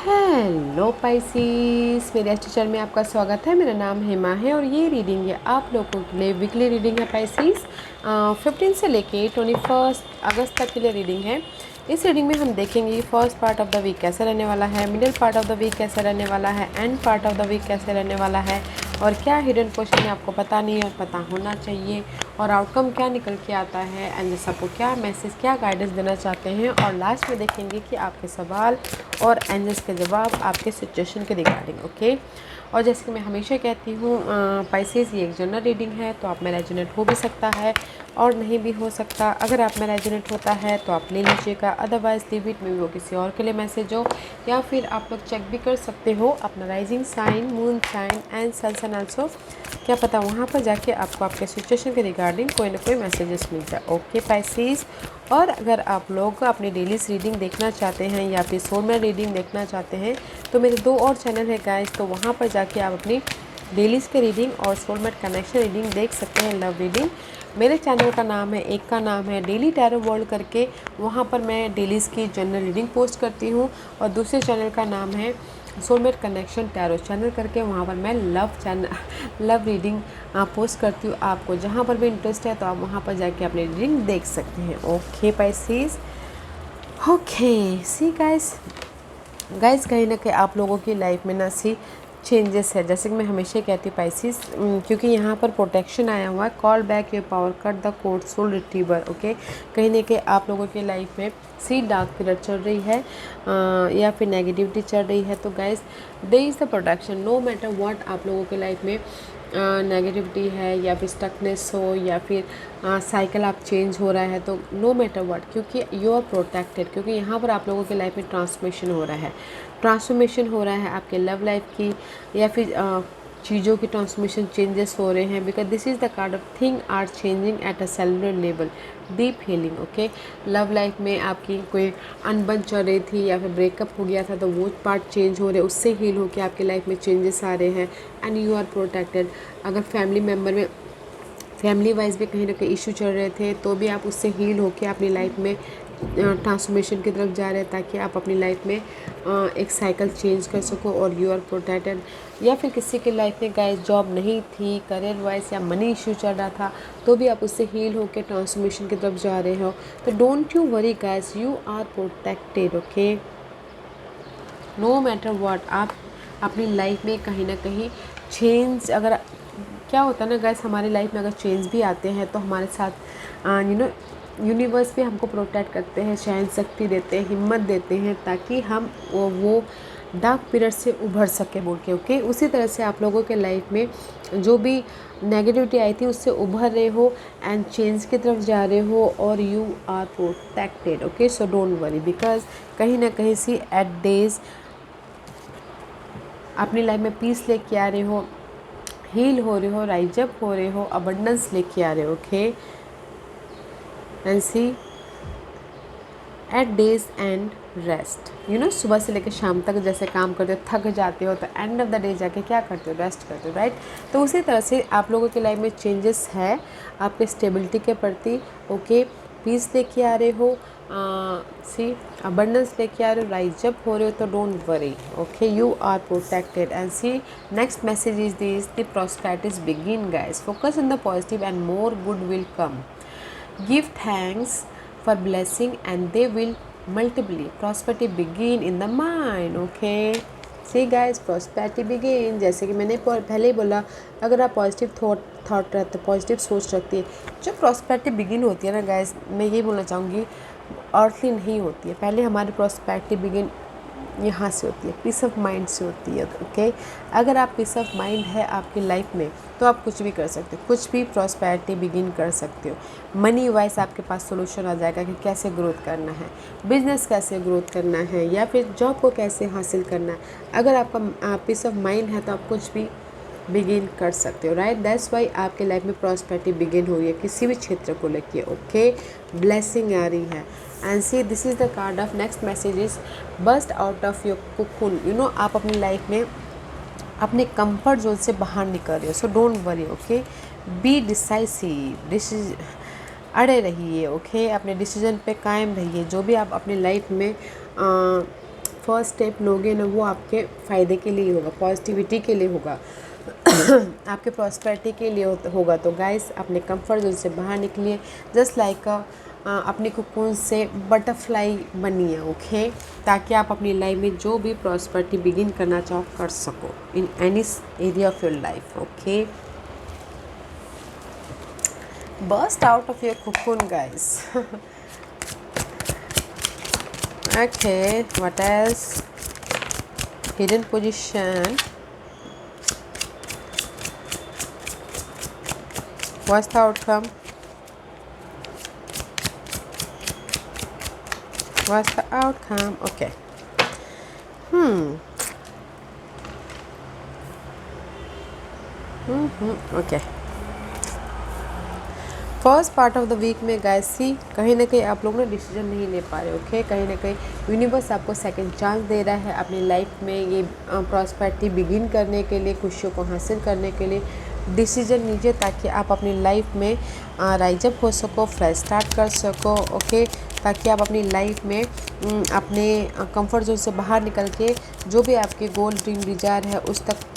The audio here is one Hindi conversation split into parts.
हेलो पाइसिस, मेरे चैनल में आपका स्वागत है। मेरा नाम हेमा है और ये रीडिंग है आप लोगों के लिए वीकली रीडिंग है पाइसिस। 15 से लेके 21 अगस्त तक के लिए रीडिंग है। इस रीडिंग में हम देखेंगे first part of the week कैसा रहने वाला है, middle part of the week कैसा रहने वाला है, end part of the week कैसे रहने वाला है, और क्या हिडन क्वेश्चन है आपको पता नहीं है और पता होना चाहिए, और आउटकम क्या निकल के आता है, एंड सबको क्या मैसेज क्या गाइडेंस देना चाहते हैं, और लास्ट में देखेंगे कि आपके सवाल और एंजल्स के जवाब आपके सिचुएशन के रिगार्डिंग। ओके, और जैसे कि मैं हमेशा कहती हूँ पाइसेस ये एक जनरल रीडिंग है, तो आप में रेजोनेट हो भी सकता है और नहीं भी हो सकता। अगर आप में रेजोनेट होता है तो आप ले लीजिएगा, अदरवाइज लीव इट में वो किसी और के लिए मैसेज हो, या फिर आप लोग चेक भी कर सकते हो अपना rising sign, moon sign and sun sign also. क्या पता वहाँ पर जाके आपको आपके सिचुएशन के रिगार्डिंग कोई ना कोई मैसेजेस मिल जाए। ओके पाइसेस, और अगर आप लोग अपनी डेली रीडिंग देखना चाहते हैं या फिर सोलमेट रीडिंग देखना चाहते हैं तो मेरे 2 और चैनल है गाइस, तो वहाँ पर जाके आप अपनी डेलीज़ के रीडिंग और सोलमेट कनेक्शन रीडिंग देख सकते हैं, लव रीडिंग। मेरे चैनल का नाम है, एक का नाम है डेली टैरो वर्ल्ड करके, वहाँ पर मैं डेलीज़ की जनरल रीडिंग पोस्ट करती हूँ, और दूसरे चैनल का नाम है सोलमेट कनेक्शन टैरो चैनल करके, वहाँ पर मैं लव रीडिंग पोस्ट करती हूँ। आपको जहाँ पर भी इंटरेस्ट है तो आप वहाँ पर जाके अपनी रीडिंग देख सकते हैं। Okay Pisces, okay see guys कहीं ना कहीं आप लोगों की लाइफ में ना सी चेंजेस है, जैसे कि मैं हमेशा कहती हूँ पाइसिस, क्योंकि यहाँ पर प्रोटेक्शन आया हुआ है, call back your power, cut the cord, soul retriever. Okay, कहीं ना कहीं आप लोगों की लाइफ में सी डार्क पीरियड चल रही है या फिर नेगेटिविटी चल रही है, तो guys there is the protection. No matter what आप लोगों के लाइफ में नेगेटिविटी है या फिर स्टकनेस हो या फिर साइकिल आप चेंज हो रहा है, तो नो मैटर व्हाट, क्योंकि यू आर प्रोटेक्टेड, क्योंकि यहाँ पर आप लोगों के लाइफ में ट्रांसफॉर्मेशन हो रहा है आपके लव लाइफ की, या फिर चीज़ों की ट्रांसफॉर्मेशन चेंजेस हो रहे हैं, because this is the card of thing are changing at a cellular level, deep healing. Okay, love life में आपकी कोई अनबन चल रही थी या फिर ब्रेकअप हो गया था, तो वो पार्ट चेंज हो रहे, उससे हील होकर आपकी लाइफ में चेंजेस आ रहे हैं, एंड यू आर प्रोटेक्टेड। अगर फैमिली मेम्बर में फैमिली वाइज भी कहीं ना कहीं इशू चल रहे थे, तो भी आप उससे हील होकर अपनी लाइफ में ट्रांसफॉर्मेशन की तरफ जा रहे हैं, ताकि आप अपनी लाइफ में एक साइकिल चेंज कर सको, और यू आर प्रोटेक्टेड। या फिर किसी की लाइफ में गाइस जॉब नहीं थी, करियर वाइज या मनी इशू चल रहा था, तो भी आप उससे हील होकर ट्रांसफॉर्मेशन की तरफ जा रहे हो, तो don't you worry guys, you are protected. Okay, no matter what, आप अपनी लाइफ में कहीं ना कहीं चेंज, अगर क्या होता है ना गाइस, हमारी लाइफ में अगर चेंज भी आते हैं तो हमारे साथ यूनिवर्स भी हमको प्रोटेक्ट करते हैं, सहन शक्ति देते हैं, हिम्मत देते हैं, ताकि हम वो डार्क पीरियड से उभर सके बोल के। ओके, उसी तरह से आप लोगों के लाइफ में जो भी नेगेटिविटी आई थी उससे उभर रहे हो एंड चेंज की तरफ जा रहे हो, और you are protected. Okay, so don't worry, because कहीं ना कहीं सी एट डेज अपनी लाइफ में पीस लेके आ रहे हो, हील हो रहे हो, राइज अप हो रहे हो, अबंडेंस लेके आ रहे हो। Okay, and see eight days and rest, सुबह से लेकर शाम तक जैसे काम करते हो, थक जाते हो, तो एंड ऑफ द डे जाके क्या करते हो, रेस्ट करते हो, राइट। तो उसी तरह से आप लोगों की लाइफ में चेंजेस है आपके स्टेबिलिटी के प्रति। ओके, पीस लेके आ रहे हो, सी अबंडेंस लेके आ रहे हो, राइज अप हो रहे हो, तो don't worry. Okay, you are protected, and see next message is this, the prosperities begin guys, focus on the positive and more good will come, give thanks for blessing and they will multiply, prosperity begin in the mind. Okay, see guys, prosperity begin, जैसे कि मैंने पहले ही बोला, अगर आप पॉजिटिव थॉट रखते, पॉजिटिव सोच रखती है, जो प्रॉस्पेरिटी बिगिन होती है ना गाइस, मैं ये बोलना चाहूँगी अर्थली नहीं होती है, पहले हमारी प्रॉस्पेरिटी बिगिन यहाँ से होती है, पीस ऑफ माइंड से होती है। ओके, अगर आप पीस ऑफ माइंड है आपकी लाइफ में, तो आप कुछ भी कर सकते हो, कुछ भी प्रॉस्पेरिटी बिगिन कर सकते हो। मनी वाइज आपके पास सोल्यूशन आ जाएगा कि कैसे ग्रोथ करना है, बिजनेस कैसे ग्रोथ करना है, या फिर जॉब को कैसे हासिल करना है। अगर आपका पीस ऑफ माइंड है तो आप कुछ भी बिगिन कर सकते हो, राइट। दैट्स वाई आपके लाइफ में प्रॉस्पेरिटी बिगिन हुई है किसी भी क्षेत्र को लेके। ओके, ब्लेसिंग आ रही है, and see this is the card of next message is burst out of your cocoon. आप अपनी लाइफ में अपने कंफर्ट जोन से बाहर निकल रहे हो, so don't worry. Okay, be decisive, अड़े रहिए। ओके, अपने डिसीजन पे कायम रहिए, जो भी आप अपनी लाइफ में फर्स्ट स्टेप लोगे ना वो आपके फ़ायदे के लिए होगा, पॉजिटिविटी के लिए होगा, आपके प्रॉस्पेरिटी के लिए होगा। तो गाइस अपने कंफर्ट जोन से बाहर निकलिए, जस्ट लाइक अपने कोकून से बटरफ्लाई बनिए, ओके, ताकि आप अपनी लाइफ में जो भी प्रॉस्पेरिटी बिगिन करना चाहो कर सको in any area of your life, okay. Burst out of your cocoon guys. Okay, what else? Hidden position. What's the outcome? What's the outcome? Okay. Okay. First part of the week में गाइस सी कहीं ना कहीं आप लोग ना डिसीजन नहीं ले पा रहे, ओके। कहीं ना कहीं यूनिवर्स आपको सेकंड चांस दे रहा है अपनी लाइफ में ये प्रॉस्पेरिटी बिगिन करने के लिए, खुशियों को हासिल करने के लिए। डिसीजन लीजिए ताकि आप अपनी लाइफ में राइज अप हो सको, फ्रेश स्टार्ट कर सको, ओके, ताकि आप अपनी लाइफ में अपने कंफर्ट जोन से बाहर निकल के जो भी आपके गोल, ड्रीम, डिज़ायर है उस तक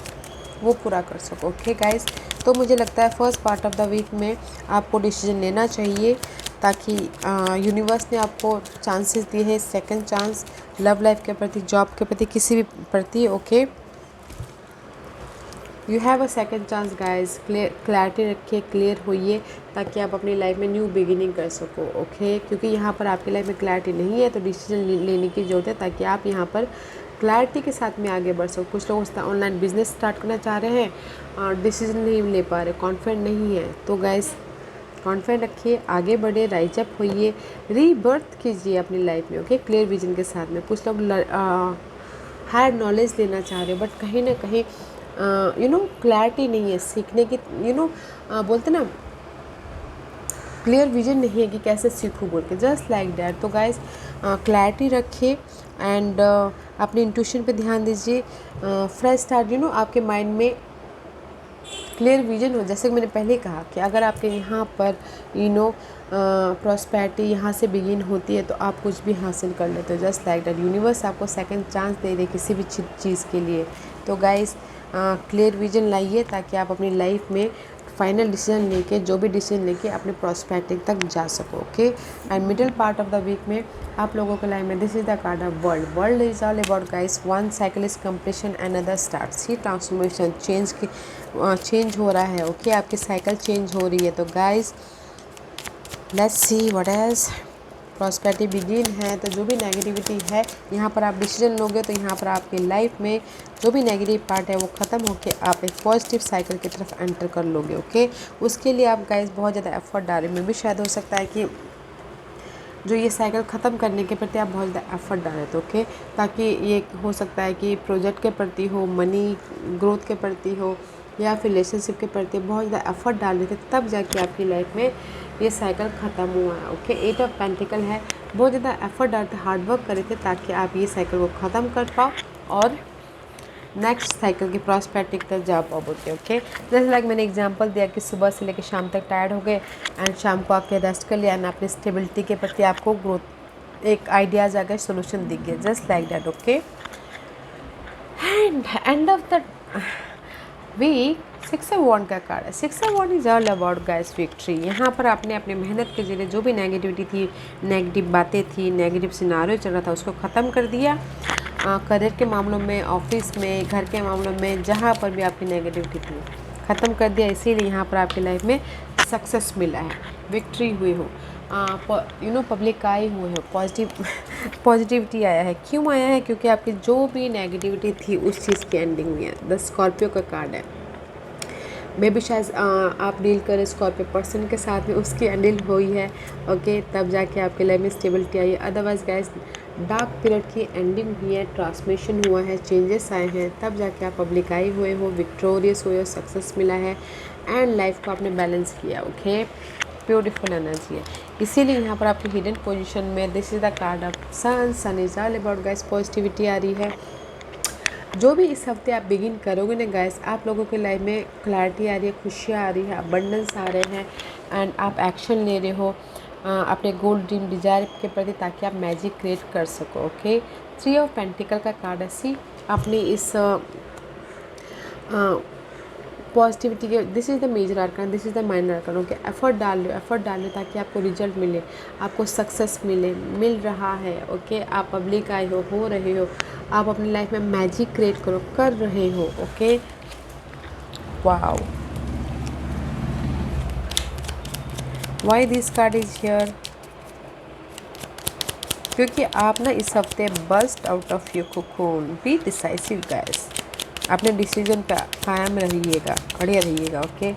वो पूरा कर सको, ओके गाइस। तो मुझे लगता है first part of the week में आपको डिसीजन लेना चाहिए, ताकि यूनिवर्स ने आपको चांसेस दिए हैं, सेकंड चांस, लव लाइफ के प्रति, जॉब के प्रति, किसी भी प्रति, okay. You have a second chance guys. Clarity रखिए, क्लियर होइए, ताकि आप अपनी लाइफ में न्यू बिगिनिंग कर सको, ओके। क्योंकि यहाँ पर आपकी लाइफ में क्लैरिटी नहीं है तो डिसीजन लेने की ज़रूरत है, ताकि आप यहाँ पर क्लैरिटी के साथ में आगे बढ़ सको। कुछ लोग ऑनलाइन बिजनेस स्टार्ट करना चाह रहे हैं और डिसीजन नहीं ले पा रहे, कॉन्फिडेंट नहीं है। तो गाइस कॉन्फिडेंट रखिए, आगे बढ़े, राइज अप होइए, रीबर्थ कीजिए अपनी लाइफ में, ओके, क्लियर विजन के साथ में। कुछ लोग हायर नॉलेज लेना चाह रहे हैं बट कहीं ना कहीं क्लैरिटी नहीं है सीखने की, बोलते ना क्लियर विजन नहीं है कि कैसे सीखूँ बोल के, जस्ट लाइक दैट। तो गाइस क्लैरिटी रखिए एंड अपने इंट्यूशन पे ध्यान दीजिए, फ्रेश स्टार्ट, आपके माइंड में क्लियर विजन हो। जैसे कि मैंने पहले कहा कि अगर आपके यहाँ पर प्रॉस्पेरिटी यहाँ से बिगिन होती है तो आप कुछ भी हासिल कर लेते हो, जस्ट लाइक दैट। यूनिवर्स आपको सेकंड चांस दे दे किसी भी चीज़ के लिए। तो गाइस क्लियर विजन लाइए ताकि आप अपनी लाइफ में फाइनल डिसीजन लेके, जो भी डिसीजन लेके अपने प्रॉस्पेरिटी तक जा सको, okay. And middle part of the week में आप लोगों के लाइफ में this is the card of world. World is all about guys, one cycle is completion, another start. See transformation, change हो रहा है, ओके, आपकी साइकिल चेंज हो रही है। तो guys let's see what else. Prosperity begin है तो जो भी नेगेटिविटी है यहाँ पर आप डिसीजन लोगे तो यहाँ पर आपकी लाइफ में जो भी नेगेटिव पार्ट है वो ख़त्म होके आप एक पॉजिटिव साइकिल की तरफ एंटर कर लोगे, ओके। उसके लिए आप गाइस बहुत ज़्यादा एफर्ट डालें। में भी शायद हो सकता है कि जो ये साइकिल ख़त्म करने के प्रति आप बहुत ज़्यादा एफर्ट डालें, तो ओके, ताकि ये हो सकता है कि प्रोजेक्ट के प्रति हो, मनी ग्रोथ के प्रति हो, या फिर रिलेशनशिप के प्रति बहुत ज़्यादा एफर्ट डाल रहे थे, तब जाके आपकी लाइफ में ये साइकिल ख़त्म हुआ है, ओके। 8 ऑफ पेंटिकल है, बहुत ज़्यादा एफर्ट डालते, हार्डवर्क करे थे ताकि आप ये साइकिल को ख़त्म कर पाओ और नेक्स्ट साइकिल की प्रॉस्पेरिटी तक जा पाओगे, ओके। जैसे लाइक मैंने एग्जांपल दिया कि सुबह से लेकर शाम तक टायर्ड हो गए एंड शाम को आके रेस्ट कर लिया एंड अपनी स्टेबिलिटी के प्रति आपको ग्रोथ एक आइडियाज़ आ गए, सोल्यूशन दिख गए, just like that, okay. End of the week 6 of wand का कार्ड है। 6 of wand is all about guys victory. यहाँ पर आपने अपने मेहनत के जरिए जो भी नेगेटिविटी थी, नेगेटिव बातें थी, नेगेटिव सिनारियो चल रहा था उसको ख़त्म कर दिया। करियर के मामलों में, ऑफिस में, घर के मामलों में, जहाँ पर भी आपकी नेगेटिविटी थी ख़त्म कर दिया। इसीलिए यहाँ पर आपकी लाइफ में सक्सेस मिला है, विक्ट्री हुई हो, पब्लिक आए हुए हो, पॉजिटिविटी आया है। क्यों आया है? क्योंकि आपकी जो भी नेगेटिविटी थी उस चीज़ की एंडिंग हुई है। द स्कॉर्पियो का कार्ड है। मे भी शायद आप डील करें स्कॉर्पियो पर्सन के साथ में, उसकी एंडिंग हुई है, ओके, तब जाके आपके लाइफ में स्टेबिलिटी आई है। अदरवाइज गाइस डार्क पीरियड की एंडिंग हुई है, ट्रांसमिशन हुआ है, चेंजेस आए हैं, तब जाके आप पब्लिक आए हुए हो, विक्टोरियस हुए हो, सक्सेस मिला है एंड लाइफ को आपने बैलेंस किया, ओके। ब्यूटीफुल एनर्जी है, इसीलिए यहाँ पर आपकी हिडन पोजीशन में this is the card of sun. Sun is all about guys positivity आ रही है। जो भी इस हफ्ते आप बिगिन करोगे ना गाइस, आप लोगों की लाइफ में क्लैरिटी आ रही है, खुशियाँ आ रही है, अबंडेंस आ रहे हैं एंड आप एक्शन ले रहे हो अपने गोल, ड्रीम, डिज़ायर के प्रति, ताकि आप मैजिक क्रिएट कर सको, ओके। 3 ऑफ पेंटिकल का कार्ड है। सी अपनी इस पॉजिटिविटी के, this is the major arcane, this is the minor arcane. Okay, effort डाल लो ताकि आपको रिजल्ट मिले, आपको सक्सेस मिल रहा है। ओके, आप पब्लिक आए हो रहे हो, आप अपनी लाइफ में मैजिक क्रिएट कर रहे हो। Okay, wow, why this card is here? क्योंकि आप ना इस हफ्ते burst out of your cocoon, be decisive guys, अपने डिसीजन पे कायम रहिएगा, अड़े रहिएगा। ओके,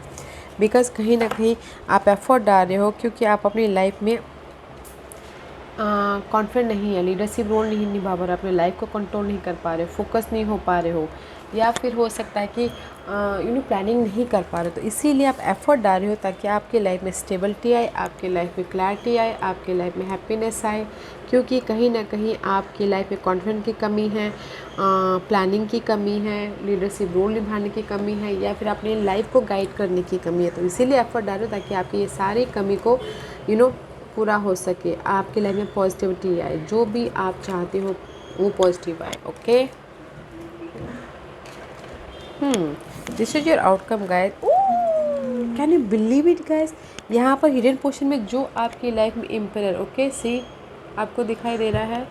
बिकॉज कहीं ना कहीं आप एफर्ट डाल रहे हो, क्योंकि आप अपनी लाइफ में कॉन्फिडेंट नहीं है, लीडरशिप रोल नहीं निभा पा रहे, अपने लाइफ को कंट्रोल नहीं कर पा रहे, फोकस नहीं हो पा रहे हो, या फिर हो सकता है कि प्लानिंग नहीं कर पा रहे। तो इसीलिए आप एफर्ट डाल रहे हो ताकि आपकी लाइफ में स्टेबिलिटी आए, आपकी लाइफ में क्लैरिटी आए, आपकी लाइफ में हैप्पीनेस आए। क्योंकि कहीं ना कहीं आपकी लाइफ में कॉन्फिडेंस की कमी है, प्लानिंग की कमी है, लीडरशिप रोल निभाने की कमी है, या फिर अपनी लाइफ को गाइड करने की कमी है। तो इसीलिए एफर्ट डालो ताकि आपकी ये सारी कमी को पूरा हो सके, आपकी लाइफ में पॉजिटिविटी आए, जो भी आप चाहते हो वो पॉजिटिव आए। Okay, this is your outcome guys. Can you believe it guys? यहाँ पर हिडन पोर्शन में जो आपकी लाइफ में एम्परर, ओके, सी आपको दिखाई दे रहा है,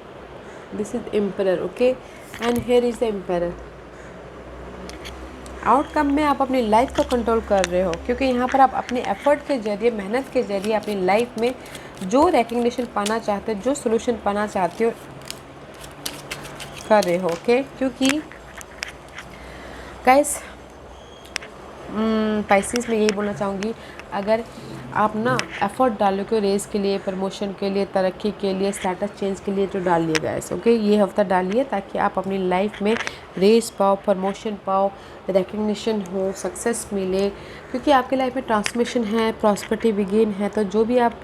this is emperor. Okay, and here is the emperor. Outcome में आप अपनी लाइफ को कंट्रोल कर रहे हो, क्योंकि यहाँ पर आप अपने एफर्ट के जरिए, मेहनत के जरिए अपनी लाइफ में जो रिकग्निशन पाना चाहते हो, जो सोल्यूशन पाना चाहते हो, कर रहे हो। ओके, क्योंकि गाइस पाइसेस में यही बोलना चाहूँगी, अगर आप ना एफर्ट डालोगे रेस के लिए, प्रमोशन के लिए, तरक्की के लिए, स्टेटस चेंज के लिए, तो डालिए गाइस। ओके, ये हफ्ता डालिए ताकि आप अपनी लाइफ में रेस पाओ, प्रमोशन पाओ, रिकग्निशन हो, सक्सेस मिले। क्योंकि आपकी लाइफ में ट्रांसफॉर्मेशन है, प्रॉस्पेरिटी बिगिन है। तो जो भी आप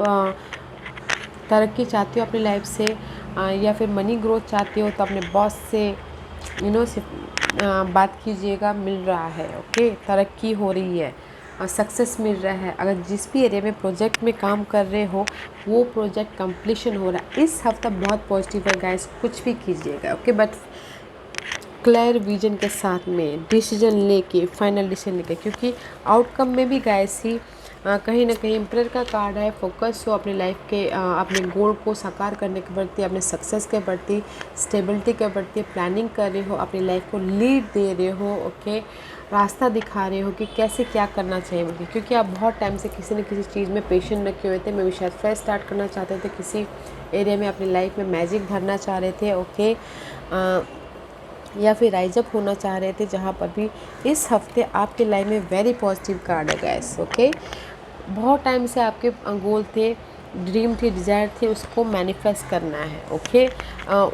तरक्की चाहते हो अपनी लाइफ से, या फिर मनी ग्रोथ चाहते हो, तो अपने बॉस से बात कीजिएगा, मिल रहा है। ओके, तरक्की हो रही है और सक्सेस मिल रहा है। अगर जिस भी एरिया में प्रोजेक्ट में काम कर रहे हो, वो प्रोजेक्ट कंप्लीशन हो रहा है। इस हफ्ता बहुत पॉजिटिव है गाइस, कुछ भी कीजिएगा। ओके, बट क्लियर विजन के साथ में डिसीजन लेके, फाइनल डिसीजन लेके, क्योंकि आउटकम में भी गाइस ही कहीं ना कहीं एम्परर का कार्ड है। फोकस हो अपनी लाइफ के, अपने गोल को साकार करने के प्रति, अपने सक्सेस के प्रति, स्टेबिलिटी के प्रति प्लानिंग कर रहे हो, अपनी लाइफ को लीड दे रहे हो। ओके, रास्ता दिखा रहे हो कि कैसे क्या करना चाहिए मुझे, क्योंकि आप बहुत टाइम से किसी न किसी चीज़ में पेशेंट रखे हुए थे। मैं भी शायद फ्रेश स्टार्ट करना चाहते थे, किसी एरिया में अपनी लाइफ में मैजिक भरना चाह रहे थे। ओके, या फिर राइज अप होना चाह रहे थे, जहाँ पर भी इस हफ्ते आपके लाइफ में वेरी पॉजिटिव कार्ड है गाइस। ओके, बहुत टाइम से आपके गोल थे, ड्रीम थी, डिज़ायर थी, उसको मैनिफेस्ट करना है। ओके,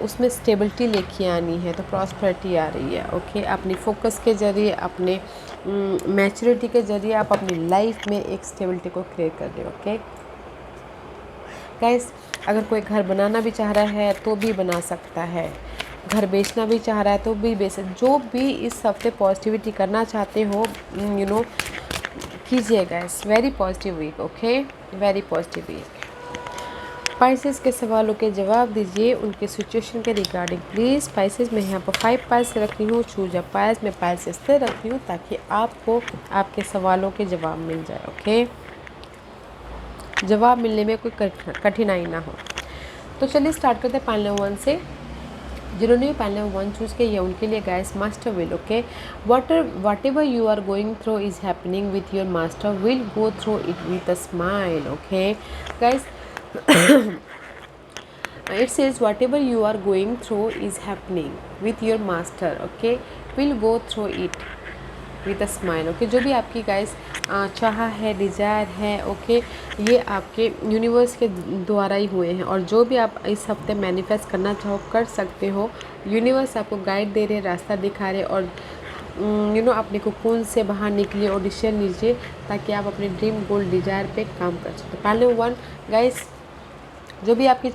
उसमें स्टेबिलिटी लेके आनी है, तो प्रॉस्पेरिटी आ रही है। ओके, अपनी फोकस के ज़रिए, अपने मैच्योरिटी के ज़रिए आप अपनी लाइफ में एक स्टेबिलिटी को क्रिएट कर रहे हो। ओके गाइस, अगर कोई घर बनाना भी चाह रहा है तो भी बना सकता है, घर बेचना भी चाह रहा है तो भी बेच, जो भी इस हफ्ते पॉजिटिविटी करना चाहते हो, कीजिए guys. Very positive week. Okay, very positive week. Pisces के सवालों के जवाब दीजिए उनके सिचुएशन के रिगार्डिंग प्लीज़। पाइसेस में यहाँ पर 5 पाइस रखी हूँ, चूज अ पाइस में पाइस इसलिए रखी हूँ ताकि आपको आपके सवालों के जवाब मिल जाए। ओके, जवाब मिलने में कोई कठिनाई ना हो। तो चलिए स्टार्ट करते हैं पैनल नंबर 1 से। जिन्होंने भी पैनल नंबर 1 चूज़ किया उनके लिए guys master will. Okay, whatever you are going through is happening with your master will, go through it with a smile. Okay guys, it says whatever you are going through is happening with your master. Okay, will go through it with a smile. Okay, जो भी आपकी गाइस चाह है, डिज़ायर है, ओके, ये आपके यूनिवर्स के द्वारा ही हुए हैं। और जो भी आप इस हफ्ते मैनिफेस्ट करना चाहो कर सकते हो। यूनिवर्स आपको गाइड दे रहे, रास्ता दिखा रहे, और अपने कोकून से बाहर निकलिए और डिसीजन लीजिए ताकि आप अपने ड्रीम गोल डिज़ायर पे काम कर सकते। पहले 1 गाइस, जो भी आपकी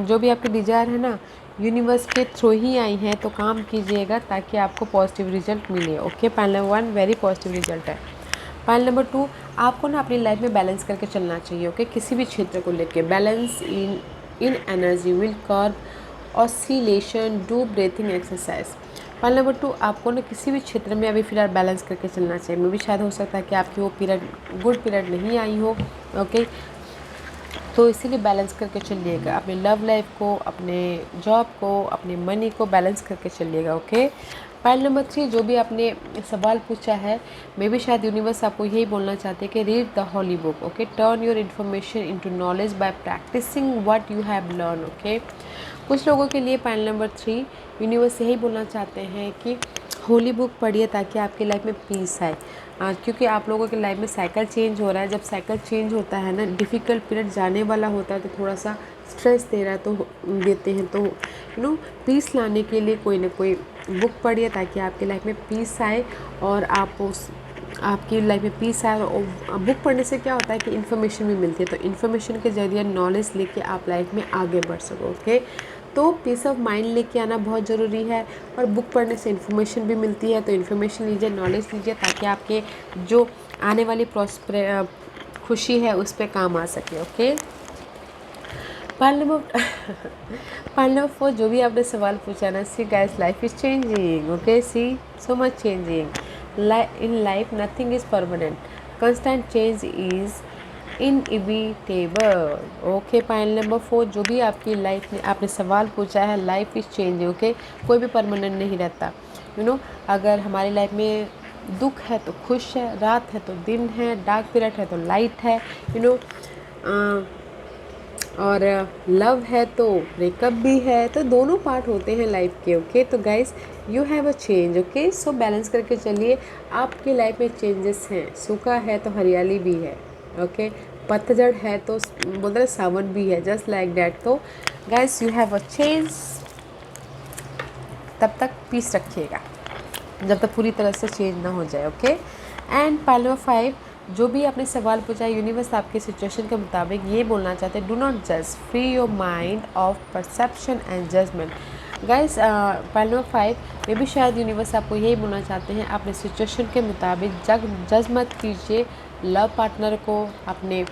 जो भी आपकी डिज़ायर है ना, यूनिवर्स के थ्रू ही आई हैं, तो काम कीजिएगा ताकि आपको पॉजिटिव रिजल्ट मिले। Okay, panel number 1 very positive result है। पैनल नंबर 2, आपको ना अपनी लाइफ में बैलेंस करके चलना चाहिए। ओके, किसी भी क्षेत्र को लेके balance in energy will curve oscillation, do breathing exercise. Point number 2, आपको ना किसी भी क्षेत्र में अभी फ़िलहाल बैलेंस करके चलना चाहिए। मे भी शायद हो सकता है कि आपकी वो पीरियड गुड पीरियड नहीं आई हो, ओके। तो इसीलिए बैलेंस करके चलिएगा अपने लव लाइफ को, अपने जॉब को, अपने मनी को बैलेंस करके चलिएगा, ओके। पॉइंट नंबर 3, जो भी आपने सवाल पूछा है, मे भी शायद यूनिवर्स आपको यही बोलना चाहते हैं कि read the holy book, okay. Turn your information into knowledge by practising what you have learn, okay. कुछ लोगों के लिए पॉइंट नंबर 3, यूनिवर्स यही बोलना चाहते हैं कि होली बुक पढ़िए ताकि आपकी लाइफ में पीस आए। क्योंकि आप लोगों के लाइफ में साइकिल चेंज हो रहा है। जब साइकिल चेंज होता है ना, डिफ़िकल्ट पीरियड जाने वाला होता है, तो थोड़ा सा स्ट्रेस दे रहा है तो देते हैं, तो पीस लाने के लिए कोई ना कोई बुक पढ़िए ताकि आपकी लाइफ में पीस आए और आपकी लाइफ में पीस आए। और बुक पढ़ने से क्या होता है कि इन्फॉर्मेशन भी मिलती है, तो इन्फॉर्मेशन के ज़रिए नॉलेज लेके आप लाइफ में आगे बढ़ सको, ओके। तो पीस ऑफ माइंड लेके आना बहुत ज़रूरी है, और बुक पढ़ने से इन्फॉर्मेशन भी मिलती है, तो इन्फॉर्मेशन लीजिए, नॉलेज लीजिए, ताकि आपके जो आने वाली खुशी है उस पर काम आ सके, ओके। पॉइंट नंबर 4, जो भी आपने सवाल पूछा ना, see guys, life is changing, okay, see so much changing in life, nothing is permanent, constant change is inevitable, okay. Point number 4, जो भी आपकी लाइफ में आपने सवाल पूछा है, लाइफ इज चेंजिंग, ओके। कोई भी परमानेंट नहीं रहता, अगर हमारी लाइफ में दुख है तो खुश है, रात है तो दिन है, डार्क पीरियड है तो लाइट है, और लव है तो ब्रेकअप भी है, तो दोनों पार्ट होते हैं लाइफ के, ओके। तो guys, you have a change, okay. So balance करके चलिए, आपकी लाइफ में चेंजेस हैं, सूखा है तो हरियाली भी है, ओके। पतझड़ है तो बोलते हैं सावन भी है, जस्ट लाइक दैट। तो guys, you have a change. तब तक पीस रखिएगा जब तक पूरी तरह से चेंज ना हो जाए, ओके। एंड पॉइंट नंबर 5, जो भी आपने सवाल पूछा है, यूनिवर्स आपके सिचुएशन के मुताबिक ये बोलना चाहते हैं, डू नॉट जज, free your mind of perception and judgement. Guys, point number 5 में भी शायद यूनिवर्स आपको यही बोलना चाहते हैं, अपने सिचुएशन के मुताबिक जज मत कीजिए लव पार्टनर को, अपने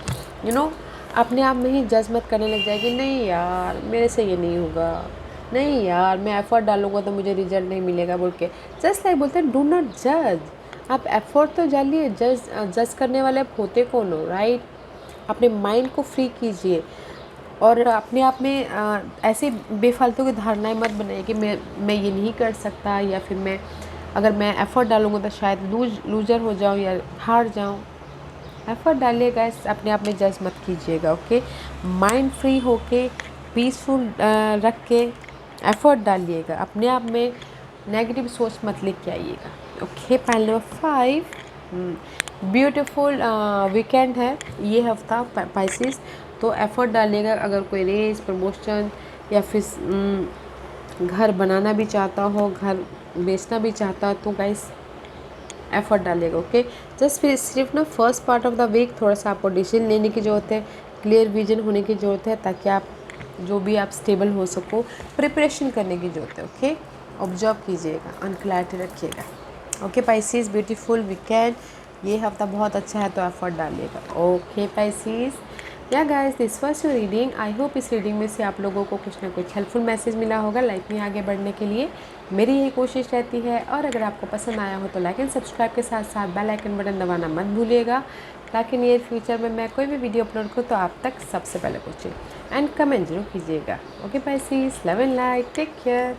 अपने आप में ही जज मत करने लग जाएगी, नहीं यार मेरे से ये नहीं होगा, नहीं यार मैं एफ़र्ट डालूंगा तो मुझे रिजल्ट नहीं मिलेगा बोल के। जस्ट लाइक बोलते हैं, डू नॉट जज। आप एफ़र्ट तो डालिए, जज करने वाले आप होते कौन हो, राइट। अपने माइंड को फ्री कीजिए, और अपने आप में ऐसे बेफालतू की धारणाएं मत बनाइए कि मैं ये नहीं कर सकता, या फिर अगर मैं एफ़र्ट डालूंगा तो शायद लूजर हो जाऊँ या हार जाऊँ। एफ़र्ट डालिएगा, अपने आप में जज मत कीजिएगा, ओके। माइंड फ्री होके पीसफुल रख के एफ़र्ट डालिएगा, अपने आप में नेगेटिव सोच मत लेके आइएगा, okay. Point number 5, beautiful weekend है ये हफ्ता पाइसेस, तो एफ़र्ट डालिएगा। अगर कोई रेस, प्रमोशन या फिर घर बनाना भी चाहता हो, घर बेचना भी चाहता, तो गाइस एफ़र्ट डालिएगा, ओके। जस्ट फिर सिर्फ ना first part of the week थोड़ा सा आपको डिसीजन लेने की ज़रूरत है, क्लियर विजन होने की ज़रूरत है, ताकि आप जो भी आप स्टेबल हो सको, प्रिपरेशन करने की ज़रूरत है, ओके। ऑब्जर्व कीजिएगा, अनक्लैरिटी रखिएगा, ओके। पाइसेस, ब्यूटीफुल वीकेंड ये हफ्ता बहुत अच्छा है, तो एफर्ट डालिएगा, ओके पाइसेस। या guys, this was your reading. I hope इस रीडिंग में से आप लोगों को कुछ ना कुछ हेल्पफुल मैसेज मिला होगा लाइफ में आगे बढ़ने के लिए। मेरी यही कोशिश रहती है, और अगर आपको पसंद आया हो तो लाइक एंड सब्सक्राइब के साथ साथ बेल आइकन बटन दबाना मत भूलिएगा, ताकि नियर फ्यूचर में मैं कोई भी वीडियो अपलोड करूँ तो आप तक सबसे पहले पहुँचे। एंड कमेंट जरूर कीजिएगा, okay pisces. Love and light, take care.